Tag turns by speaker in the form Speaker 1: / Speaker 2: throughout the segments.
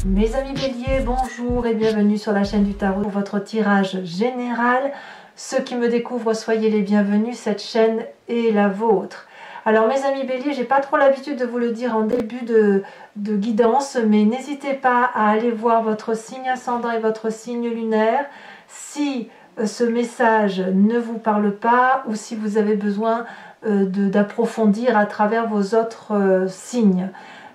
Speaker 1: Mes amis Bélier, bonjour et bienvenue sur la chaîne du Tarot pour votre tirage général. Ceux qui me découvrent, soyez les bienvenus, cette chaîne est la vôtre. Alors mes amis Bélier, j'ai pas trop l'habitude de vous le dire en début de guidance, mais n'hésitez pas à aller voir votre signe ascendant et votre signe lunaire si ce message ne vous parle pas ou si vous avez besoin d'approfondir à travers vos autres signes.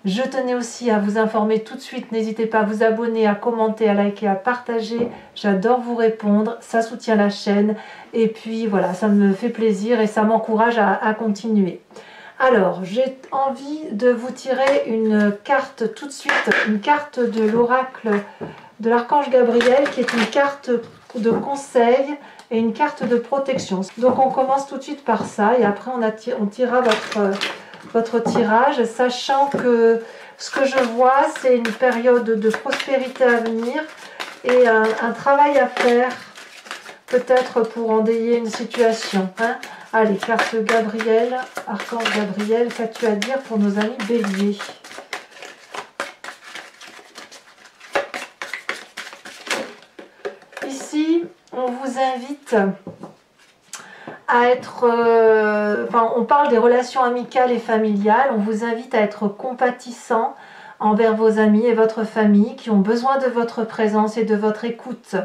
Speaker 1: Je tenais aussi à vous informer tout de suite, n'hésitez pas à vous abonner, à commenter, à liker, à partager. J'adore vous répondre, ça soutient la chaîne. Et puis voilà, ça me fait plaisir et ça m'encourage à continuer. Alors, j'ai envie de vous tirer une carte tout de suite, une carte de l'oracle de l'archange Gabriel, qui est une carte de conseil et une carte de protection. Donc on commence tout de suite par ça et après on tirera votre tirage, sachant que ce que je vois, c'est une période de prospérité à venir et un travail à faire, peut-être pour enrayer une situation. Allez, carte Gabriel, archange Gabriel, qu'as-tu à dire pour nos amis Bélier? Ici, on vous invite à être, on parle des relations amicales et familiales, on vous invite à être compatissant envers vos amis et votre famille qui ont besoin de votre présence et de votre écoute.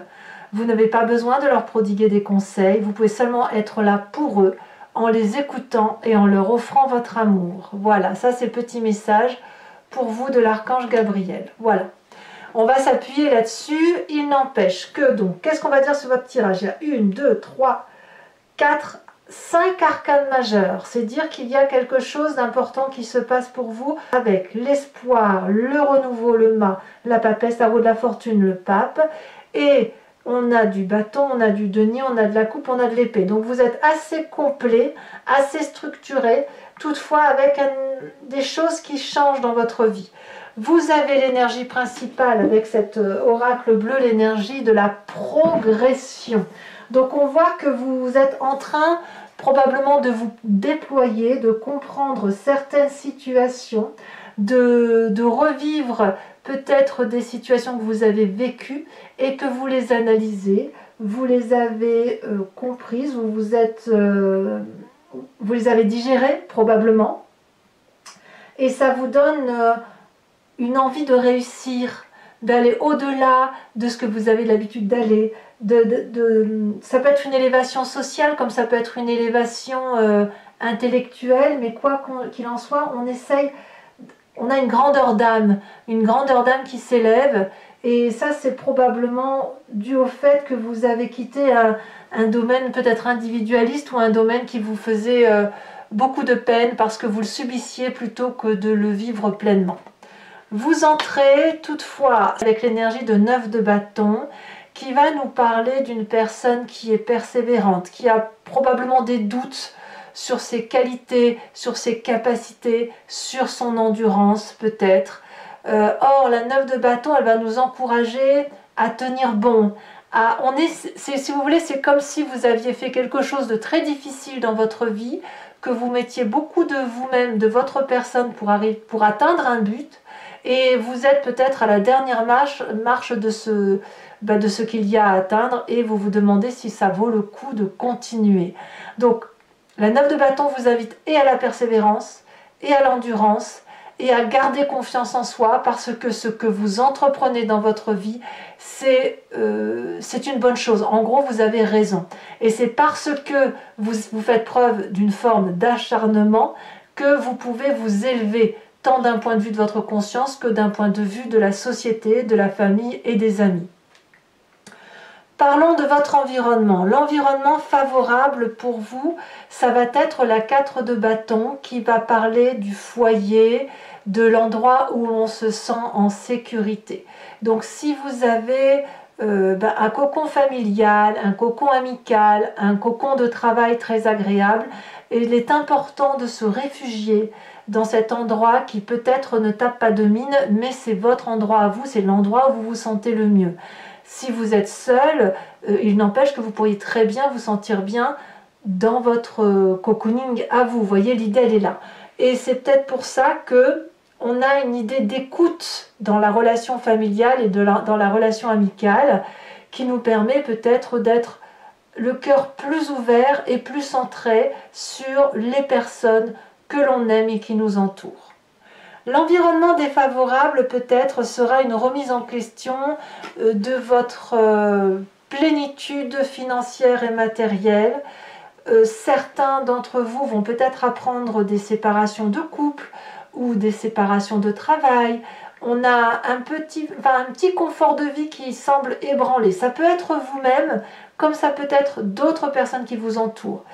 Speaker 1: Vous n'avez pas besoin de leur prodiguer des conseils, vous pouvez seulement être là pour eux en les écoutant et en leur offrant votre amour. Voilà, ça c'est le petit message pour vous de l'archange Gabriel. Voilà. On va s'appuyer là-dessus. Il n'empêche que, donc, qu'est-ce qu'on va dire sur votre tirage? Il y a 1, 2, 3, 4, 5 arcanes majeurs. C'est dire qu'il y a quelque chose d'important qui se passe pour vous avec l'espoir, le renouveau, le mât, la papesse, la roue de la fortune, le pape. Et on a du bâton, on a du denier, on a de la coupe, on a de l'épée. Donc vous êtes assez complet, assez structuré, toutefois avec des choses qui changent dans votre vie. Vous avez l'énergie principale avec cet oracle bleu, l'énergie de la progression. Donc on voit que vous êtes en train probablement de vous déployer, de comprendre certaines situations, de revivre peut-être des situations que vous avez vécues et que vous les analysez, vous les avez comprises, vous les avez digérées probablement et ça vous donne une envie de réussir, d'aller au-delà de ce que vous avez l'habitude d'aller. Ça peut être une élévation sociale comme ça peut être une élévation intellectuelle, mais quoi qu'il en soit, on a une grandeur d'âme qui s'élève, et ça c'est probablement dû au fait que vous avez quitté un domaine peut-être individualiste ou un domaine qui vous faisait beaucoup de peine parce que vous le subissiez plutôt que de le vivre pleinement. Vous entrez toutefois avec l'énergie de 9 de bâton qui va nous parler d'une personne qui est persévérante, qui a probablement des doutes sur ses qualités, sur ses capacités, sur son endurance peut-être. Or, la 9 de bâton, elle va nous encourager à tenir bon. Si vous voulez, c'est comme si vous aviez fait quelque chose de très difficile dans votre vie, que vous mettiez beaucoup de vous-même, de votre personne pour atteindre un but. Et vous êtes peut-être à la dernière marche de ce qu'il y a à atteindre et vous vous demandez si ça vaut le coup de continuer. Donc, la 9 de bâton vous invite et à la persévérance et à l'endurance et à garder confiance en soi parce que ce que vous entreprenez dans votre vie, c'est une bonne chose. En gros, vous avez raison. Et c'est parce que vous faites preuve d'une forme d'acharnement que vous pouvez vous élever tant d'un point de vue de votre conscience que d'un point de vue de la société, de la famille et des amis. Parlons de votre environnement. L'environnement favorable pour vous, ça va être la 4 de bâton qui va parler du foyer, de l'endroit où on se sent en sécurité. Donc si vous avez un cocon familial, un cocon amical, un cocon de travail très agréable, il est important de se réfugier dans cet endroit qui peut-être ne tape pas de mine, mais c'est votre endroit à vous, c'est l'endroit où vous vous sentez le mieux. Si vous êtes seul, il n'empêche que vous pourriez très bien vous sentir bien dans votre cocooning à vous. Vous voyez, l'idée elle est là. Et c'est peut-être pour ça que on a une idée d'écoute dans la relation familiale et dans la relation amicale qui nous permet peut-être d'être le cœur plus ouvert et plus centré sur les personnes que l'on aime et qui nous entourent. L'environnement défavorable peut-être sera une remise en question de votre plénitude financière et matérielle. Certains d'entre vous vont peut-être apprendre des séparations de couple ou des séparations de travail. On a un petit confort de vie qui semble ébranlé. Ça peut être vous-même, comme ça peut être d'autres personnes qui vous entourent.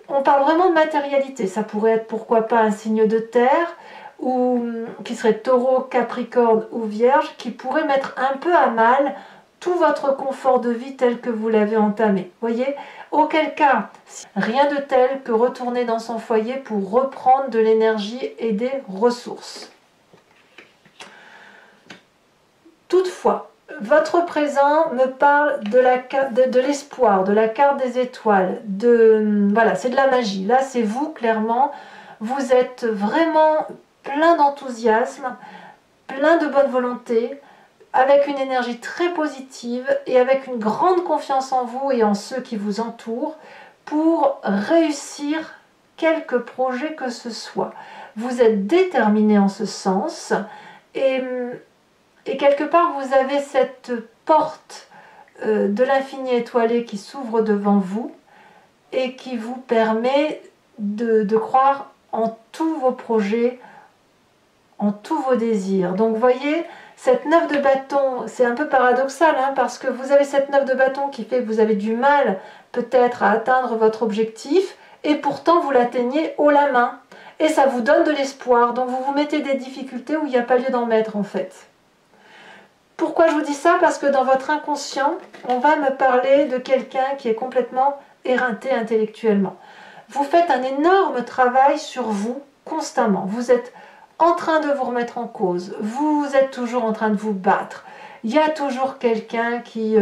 Speaker 1: On parle vraiment de matérialité. Ça pourrait être pourquoi pas un signe de terre, ou qui serait Taureau, Capricorne ou Vierge, qui pourrait mettre un peu à mal tout votre confort de vie tel que vous l'avez entamé. Voyez, auquel cas, rien de tel que retourner dans son foyer pour reprendre de l'énergie et des ressources. Toutefois, votre présent me parle de l'espoir, de la carte des étoiles, voilà, c'est de la magie. Là, c'est vous, clairement, vous êtes vraiment plein d'enthousiasme, plein de bonne volonté, avec une énergie très positive et avec une grande confiance en vous et en ceux qui vous entourent pour réussir quelque projet que ce soit. Vous êtes déterminé en ce sens et quelque part vous avez cette porte de l'infini étoilé qui s'ouvre devant vous et qui vous permet de croire en tous vos projets, en tous vos désirs. Donc vous voyez, cette 9 de bâton, c'est un peu paradoxal, parce que vous avez cette 9 de bâton qui fait que vous avez du mal peut-être à atteindre votre objectif, et pourtant vous l'atteignez haut la main. Et ça vous donne de l'espoir, donc vous vous mettez des difficultés où il n'y a pas lieu d'en mettre en fait. Pourquoi je vous dis ça? Parce que dans votre inconscient, on va me parler de quelqu'un qui est complètement éreinté intellectuellement. Vous faites un énorme travail sur vous constamment. Vous êtes en train de vous remettre en cause. Vous êtes toujours en train de vous battre. Il y a toujours quelqu'un qui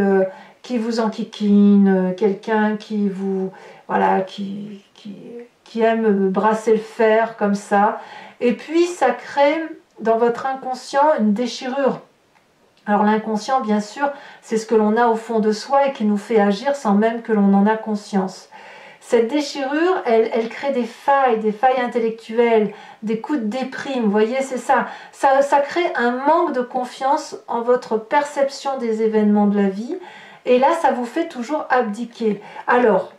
Speaker 1: vous enquiquine, quelqu'un qui vous... Voilà, qui aime brasser le fer comme ça. Et puis ça crée dans votre inconscient une déchirure. Alors l'inconscient, bien sûr, c'est ce que l'on a au fond de soi et qui nous fait agir sans même que l'on en a conscience. Cette déchirure, elle crée des failles intellectuelles, des coups de déprime, vous voyez, c'est ça. Ça crée un manque de confiance en votre perception des événements de la vie, et là, ça vous fait toujours abdiquer. Alors,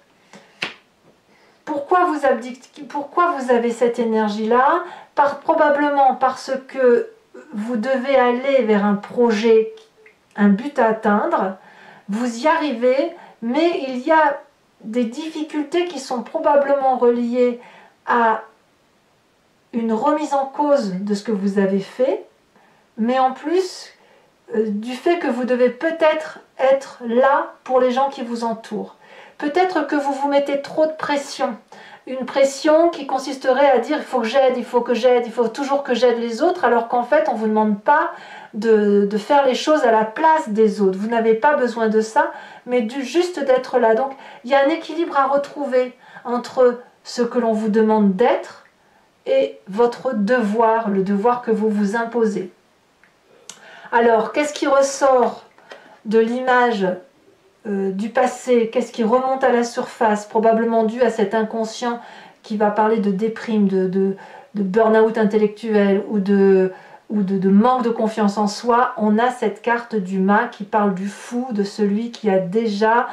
Speaker 1: pourquoi vous abdiquez? Pourquoi vous avez cette énergie-là? Probablement parce que vous devez aller vers un projet, un but à atteindre, vous y arrivez, mais il y a des difficultés qui sont probablement reliées à une remise en cause de ce que vous avez fait, mais en plus du fait que vous devez peut-être être là pour les gens qui vous entourent. Peut-être que vous vous mettez trop de pression, une pression qui consisterait à dire il faut que j'aide, il faut que j'aide, il faut toujours que j'aide les autres, alors qu'en fait on ne vous demande pas de faire les choses à la place des autres. Vous n'avez pas besoin de ça, mais juste d'être là. Donc il y a un équilibre à retrouver entre ce que l'on vous demande d'être et votre devoir, le devoir que vous vous imposez. Alors, qu'est-ce qui ressort de l'image du passé? Qu'est-ce qui remonte à la surface? Probablement dû à cet inconscient qui va parler de déprime, de burn-out intellectuel ou de manque de confiance en soi. On a cette carte du mât qui parle du fou, de celui qui est déjà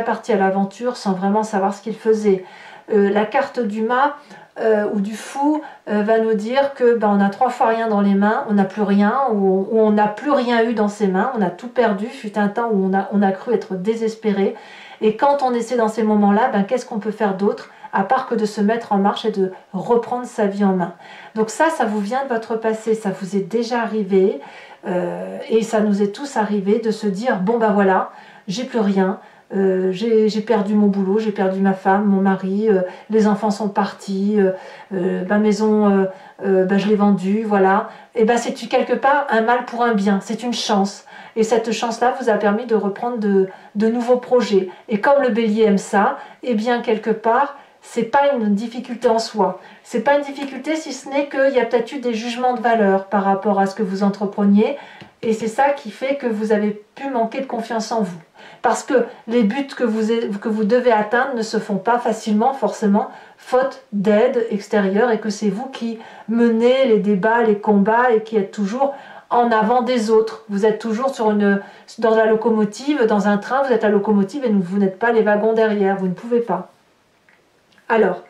Speaker 1: parti à l'aventure sans vraiment savoir ce qu'il faisait. La carte du mât ou du fou va nous dire que on a 3 fois rien dans les mains, on n'a plus rien, ou on n'a plus rien eu dans ses mains, on a tout perdu. Fut un temps où on a cru être désespéré. Et quand on essaie dans ces moments-là, qu'est-ce qu'on peut faire d'autre à part que de se mettre en marche et de reprendre sa vie en main. Donc ça vous vient de votre passé, ça vous est déjà arrivé, et ça nous est tous arrivé de se dire, bon voilà, j'ai plus rien, j'ai perdu mon boulot, j'ai perdu ma femme, mon mari, les enfants sont partis, ma maison, je l'ai vendue, voilà. Et c'est quelque part un mal pour un bien, c'est une chance. Et cette chance-là vous a permis de reprendre de nouveaux projets. Et comme le bélier aime ça, et bien quelque part, c'est pas une difficulté en soi. C'est pas une difficulté si ce n'est qu'il y a peut-être eu des jugements de valeur par rapport à ce que vous entrepreniez. Et c'est ça qui fait que vous avez pu manquer de confiance en vous. Parce que les buts que vous devez atteindre ne se font pas facilement, forcément, faute d'aide extérieure, et que c'est vous qui menez les débats, les combats, et qui êtes toujours en avant des autres. Vous êtes toujours dans la locomotive, dans un train, vous êtes la locomotive et vous n'êtes pas les wagons derrière, vous ne pouvez pas. Alors,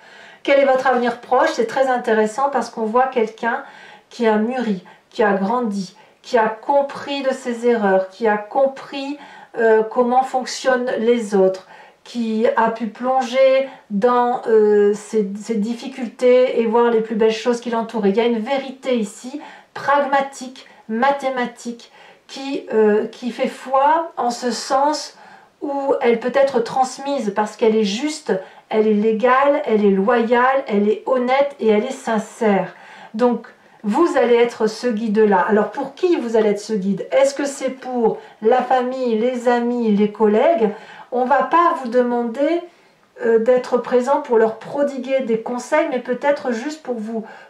Speaker 1: quel est votre avenir proche? C'est très intéressant parce qu'on voit quelqu'un qui a mûri, qui a grandi, qui a compris de ses erreurs, qui a compris comment fonctionnent les autres, qui a pu plonger dans ses difficultés et voir les plus belles choses qui l'entourent. Il y a une vérité ici, pragmatique, mathématique, qui fait foi en ce sens où elle peut être transmise parce qu'elle est juste, elle est légale, elle est loyale, elle est honnête et elle est sincère. Donc, vous allez être ce guide-là. Alors, pour qui vous allez être ce guide? Est-ce que c'est pour la famille, les amis, les collègues? On ne va pas vous demander d'être présent pour leur prodiguer des conseils, mais peut-être juste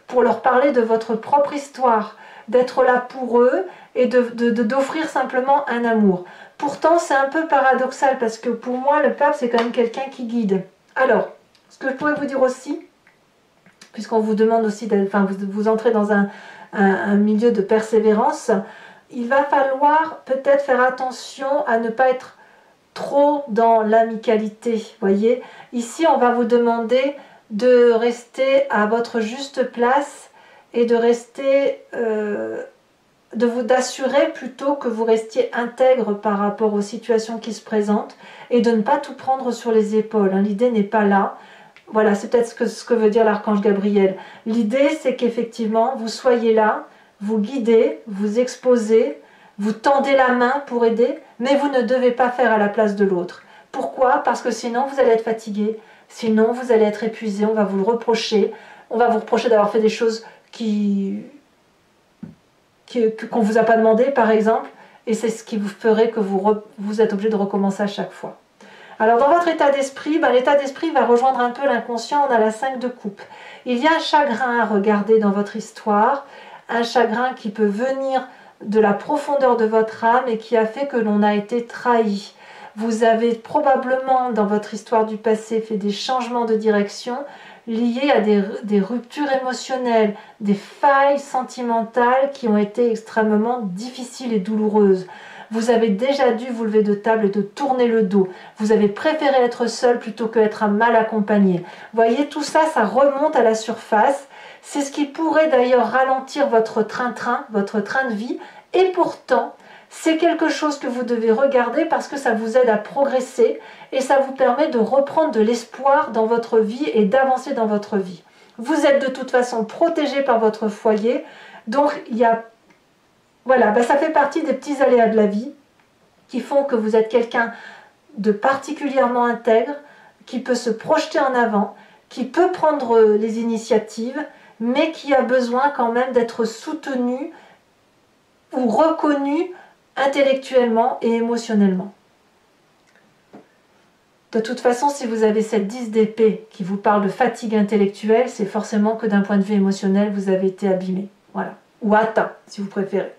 Speaker 1: pour leur parler de votre propre histoire, d'être là pour eux et d'offrir simplement un amour. Pourtant, c'est un peu paradoxal parce que pour moi, le pape, c'est quand même quelqu'un qui guide. Alors, ce que je pourrais vous dire aussi, puisqu'on vous demande aussi, vous entrez dans un milieu de persévérance, il va falloir peut-être faire attention à ne pas être trop dans l'amicalité. Voyez, ici, on va vous demander de rester à votre juste place et de rester, d'assurer plutôt que vous restiez intègre par rapport aux situations qui se présentent et de ne pas tout prendre sur les épaules. L'idée n'est pas là. Voilà, c'est peut-être ce que veut dire l'archange Gabriel. L'idée, c'est qu'effectivement, vous soyez là, vous guidez, vous exposez, vous tendez la main pour aider, mais vous ne devez pas faire à la place de l'autre. Pourquoi? Parce que sinon, vous allez être fatigué, sinon, vous allez être épuisé, on va vous le reprocher, on va vous reprocher d'avoir fait des choses qu'on ne vous a pas demandé, par exemple, et c'est ce qui vous ferait que vous êtes obligé de recommencer à chaque fois. Alors dans votre état d'esprit, l'état d'esprit va rejoindre un peu l'inconscient, on a la 5 de coupe. Il y a un chagrin à regarder dans votre histoire, un chagrin qui peut venir de la profondeur de votre âme et qui a fait que l'on a été trahi. Vous avez probablement dans votre histoire du passé fait des changements de direction liés à des ruptures émotionnelles, des failles sentimentales qui ont été extrêmement difficiles et douloureuses. Vous avez déjà dû vous lever de table et de tourner le dos. Vous avez préféré être seul plutôt qu'être mal accompagné. Voyez, tout ça, ça remonte à la surface. C'est ce qui pourrait d'ailleurs ralentir votre train-train, votre train de vie. Et pourtant, c'est quelque chose que vous devez regarder parce que ça vous aide à progresser et ça vous permet de reprendre de l'espoir dans votre vie et d'avancer dans votre vie. Vous êtes de toute façon protégé par votre foyer. Donc, voilà, ça fait partie des petits aléas de la vie qui font que vous êtes quelqu'un de particulièrement intègre, qui peut se projeter en avant, qui peut prendre les initiatives, mais qui a besoin quand même d'être soutenu ou reconnu intellectuellement et émotionnellement. De toute façon, si vous avez cette 10 d'épée qui vous parle de fatigue intellectuelle, c'est forcément que d'un point de vue émotionnel, vous avez été abîmé. Voilà. Ou atteint, si vous préférez.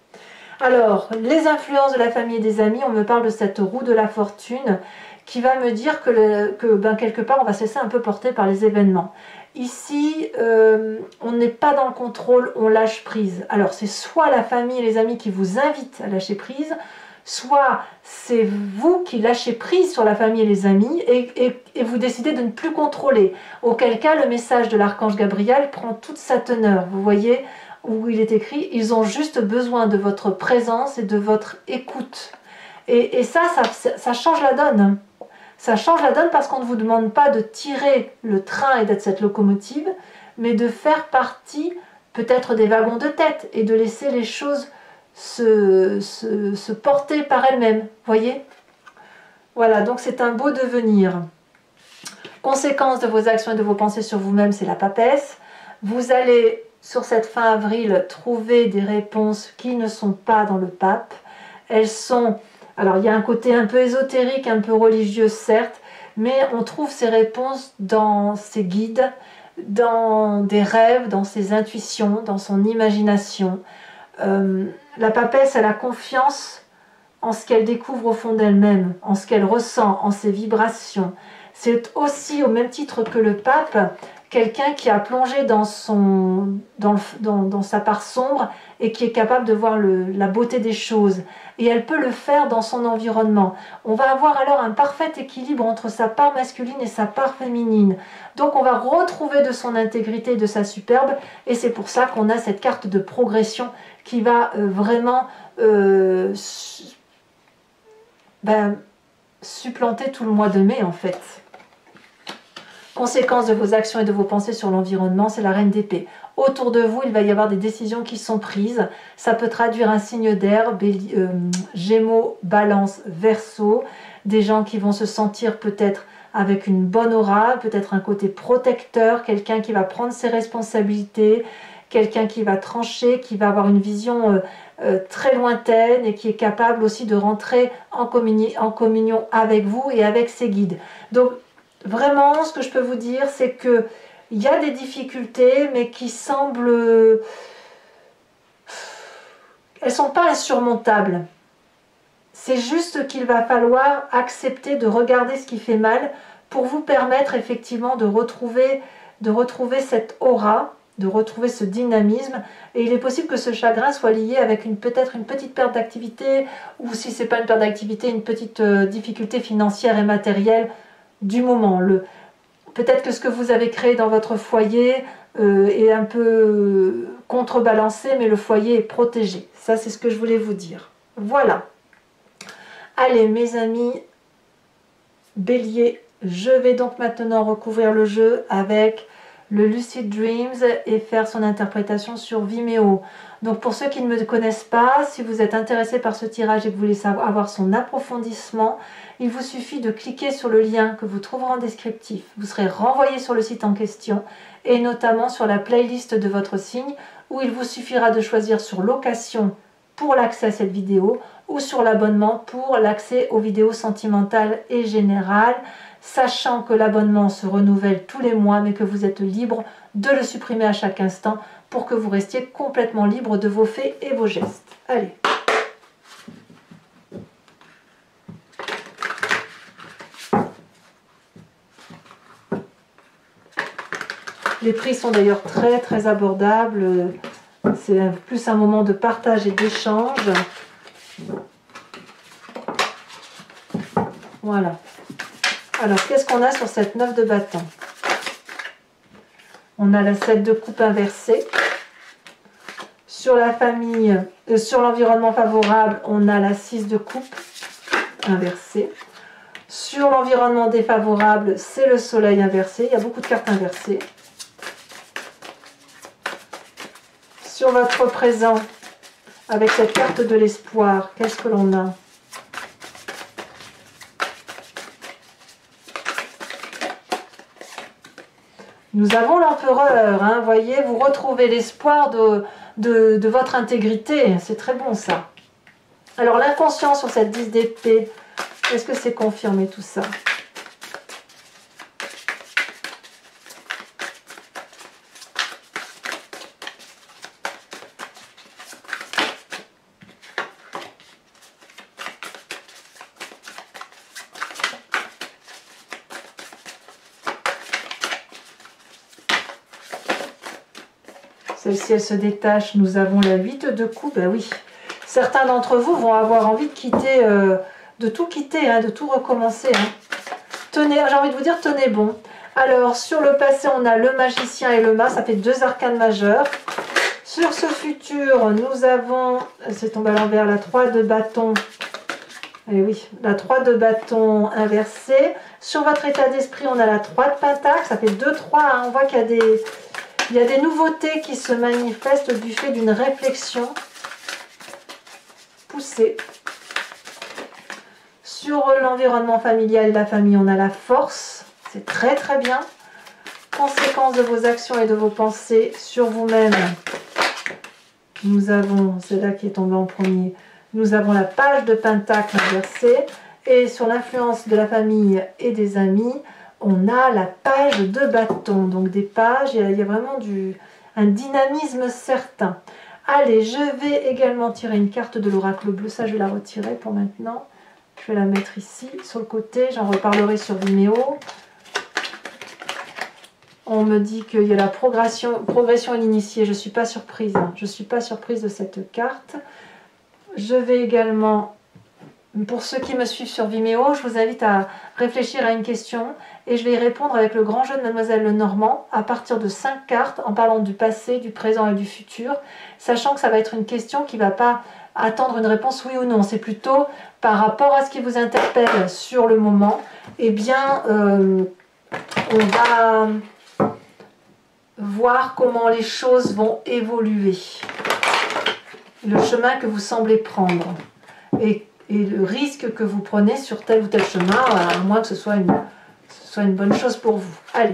Speaker 1: Alors, les influences de la famille et des amis, on me parle de cette roue de la fortune qui va me dire que quelque part, on va se laisser un peu porter par les événements. Ici, on n'est pas dans le contrôle, on lâche prise. Alors, c'est soit la famille et les amis qui vous invitent à lâcher prise, soit c'est vous qui lâchez prise sur la famille et les amis et vous décidez de ne plus contrôler. Auquel cas, le message de l'archange Gabriel prend toute sa teneur. Vous voyez où il est écrit, ils ont juste besoin de votre présence et de votre écoute. Et ça change la donne. Ça change la donne parce qu'on ne vous demande pas de tirer le train et d'être cette locomotive, mais de faire partie peut-être des wagons de tête et de laisser les choses se porter par elles-mêmes. Voyez? Voilà, donc c'est un beau devenir. Conséquence de vos actions et de vos pensées sur vous-même, c'est la papesse. Vous allez sur cette fin avril, trouver des réponses qui ne sont pas dans le pape. Elles sont... Alors, il y a un côté un peu ésotérique, un peu religieux, certes, mais on trouve ces réponses dans ses guides, dans des rêves, dans ses intuitions, dans son imagination. La papesse, elle a confiance en ce qu'elle découvre au fond d'elle-même, en ce qu'elle ressent, en ses vibrations. C'est aussi, au même titre que le pape, quelqu'un qui a plongé dans sa part sombre et qui est capable de voir la beauté des choses. Et elle peut le faire dans son environnement. On va avoir alors un parfait équilibre entre sa part masculine et sa part féminine. Donc on va retrouver de son intégrité et de sa superbe. Et c'est pour ça qu'on a cette carte de progression qui va vraiment supplanter tout le mois de mai en fait. Conséquence de vos actions et de vos pensées sur l'environnement, c'est la reine d'épée. Autour de vous, il va y avoir des décisions qui sont prises. Ça peut traduire un signe d'air, Gémeaux, Balance, Verseau. Des gens qui vont se sentir peut-être avec une bonne aura, peut-être un côté protecteur, quelqu'un qui va prendre ses responsabilités, quelqu'un qui va trancher, qui va avoir une vision très lointaine et qui est capable aussi de rentrer en communion avec vous et avec ses guides. Donc, vraiment, ce que je peux vous dire, c'est que il y a des difficultés, mais qui semblent... Elles ne sont pas insurmontables. C'est juste qu'il va falloir accepter de regarder ce qui fait mal pour vous permettre effectivement de retrouver cette aura, de retrouver ce dynamisme. Et il est possible que ce chagrin soit lié avec peut-être une petite perte d'activité, ou si ce n'est pas une perte d'activité, une petite difficulté financière et matérielle du moment. Peut-être que ce que vous avez créé dans votre foyer est un peu contrebalancé, mais le foyer est protégé. Ça, c'est ce que je voulais vous dire. Voilà. Allez, mes amis, Bélier, je vais donc maintenant recouvrir le jeu avec le Lucid Dreams et faire son interprétation sur Vimeo. Donc pour ceux qui ne me connaissent pas, si vous êtes intéressé par ce tirage et que vous voulez avoir son approfondissement, il vous suffit de cliquer sur le lien que vous trouverez en descriptif. Vous serez renvoyé sur le site en question et notamment sur la playlist de votre signe où il vous suffira de choisir sur location pour l'accès à cette vidéo ou sur l'abonnement pour l'accès aux vidéos sentimentales et générales, sachant que l'abonnement se renouvelle tous les mois mais que vous êtes libre de le supprimer à chaque instant pour que vous restiez complètement libre de vos faits et vos gestes. Allez. Les prix sont d'ailleurs très très abordables. C'est plus un moment de partage et d'échange. Voilà. Alors, qu'est-ce qu'on a sur cette 9 de bâton? On a la 7 de coupe inversée. Sur la famille, sur l'environnement favorable, on a la 6 de coupe inversée. Sur l'environnement défavorable, c'est le soleil inversé. Il y a beaucoup de cartes inversées. Sur votre présent, avec cette carte de l'espoir, qu'est-ce que l'on a? Nous avons l'empereur, hein, voyez, vous retrouvez l'espoir de votre intégrité, c'est très bon ça. Alors l'inconscient sur cette 10 d'épée, est-ce que c'est confirmé tout ça? Celle-ci, elle se détache. Nous avons la 8 de coupe. Ben oui. Certains d'entre vous vont avoir envie de quitter, de tout quitter, hein, de tout recommencer. Hein. Tenez, j'ai envie de vous dire, tenez bon. Alors, sur le passé, on a le magicien et le mât. Ça fait 2 arcanes majeures. Sur ce futur, nous avons, c'est tombé à l'envers, la 3 de bâton. Et oui, la 3 de bâton inversée. Sur votre état d'esprit, on a la 3 de pentacle. Ça fait 2-3. Hein. On voit qu'il y a des... Il y a des nouveautés qui se manifestent du fait d'une réflexion poussée. Sur l'environnement familial et la famille, on a la force. C'est très très bien. Conséquence de vos actions et de vos pensées sur vous-même. Nous avons, c'est là qui est tombé en premier, nous avons la page de pentacle inversée. Et sur l'influence de la famille et des amis, on a la page de bâton. Donc des pages, il y a vraiment un dynamisme certain. Allez, je vais également tirer une carte de l'oracle bleu. Ça, je vais la retirer pour maintenant. Je vais la mettre ici, sur le côté. J'en reparlerai sur Vimeo. On me dit qu'il y a la progression à l'initié. Je ne suis pas surprise. Je ne suis pas surprise de cette carte. Je vais également, pour ceux qui me suivent sur Vimeo, je vous invite à réfléchir à une question et je vais y répondre avec le grand jeu de Mademoiselle Lenormand à partir de 5 cartes en parlant du passé, du présent et du futur, sachant que ça va être une question qui ne va pas attendre une réponse oui ou non. C'est plutôt par rapport à ce qui vous interpelle sur le moment. Eh bien, on va voir comment les choses vont évoluer, le chemin que vous semblez prendre et le risque que vous prenez sur tel ou tel chemin, à moins que ce soit une bonne chose pour vous. Allez.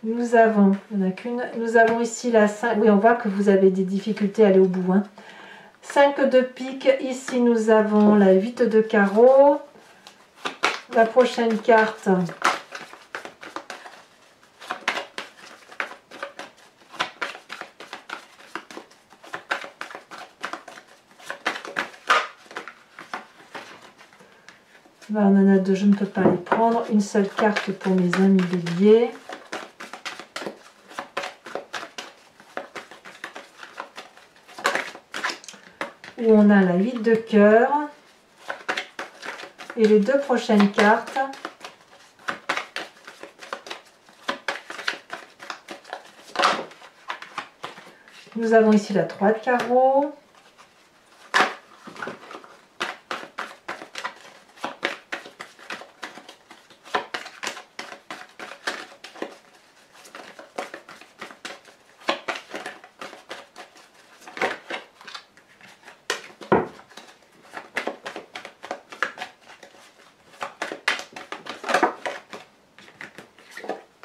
Speaker 1: Nous avons, il n'y en a qu'une, nous avons ici la 5, oui on voit que vous avez des difficultés à aller au bout. 5 de pique, ici nous avons la 8 de carreau, la prochaine carte, là on en a 2, je ne peux pas les prendre, une seule carte pour mes amis béliers. Où on a la 8 de cœur et les 2 prochaines cartes. Nous avons ici la 3 de carreau.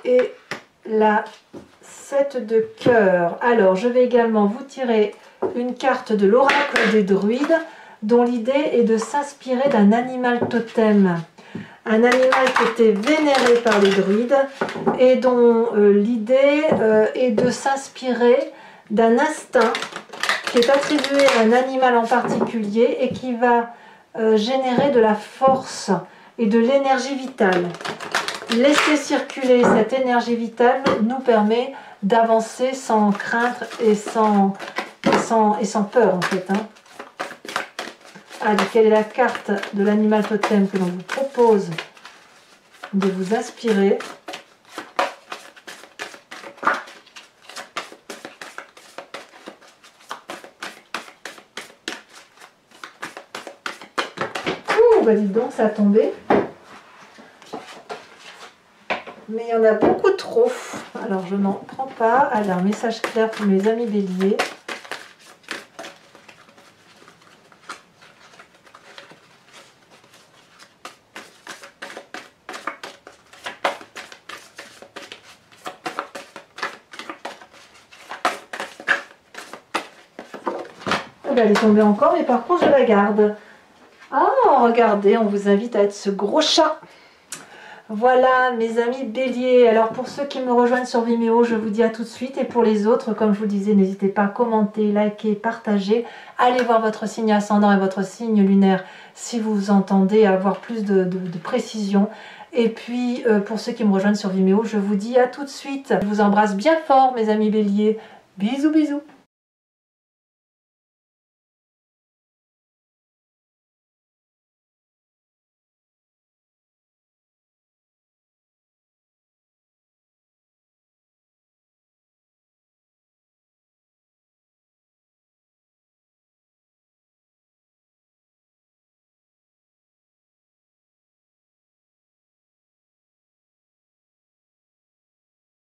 Speaker 1: Et la 7 de cœur. Alors, je vais également vous tirer une carte de l'oracle des druides, dont l'idée est de s'inspirer d'un animal totem. Un animal qui était vénéré par les druides et dont l'idée est de s'inspirer d'un instinct qui est attribué à un animal en particulier et qui va générer de la force et de l'énergie vitale. Laisser circuler cette énergie vitale nous permet d'avancer sans crainte et sans peur en fait. Allez, quelle est la carte de l'animal totem que l'on vous propose de vous inspirer? Ouh, bah dites donc, ça a tombé. Mais il y en a beaucoup trop. Alors je n'en prends pas. Alors, un message clair pour mes amis béliers. Elle est tombée encore, mais par contre je la garde. Ah, regardez, on vous invite à être ce gros chat. Voilà mes amis béliers. Alors pour ceux qui me rejoignent sur Vimeo, je vous dis à tout de suite. Et pour les autres, comme je vous disais, n'hésitez pas à commenter, liker, partager. Allez voir votre signe ascendant et votre signe lunaire si vous entendez avoir plus de précision. Et puis pour ceux qui me rejoignent sur Vimeo, je vous dis à tout de suite. Je vous embrasse bien fort mes amis béliers. Bisous bisous.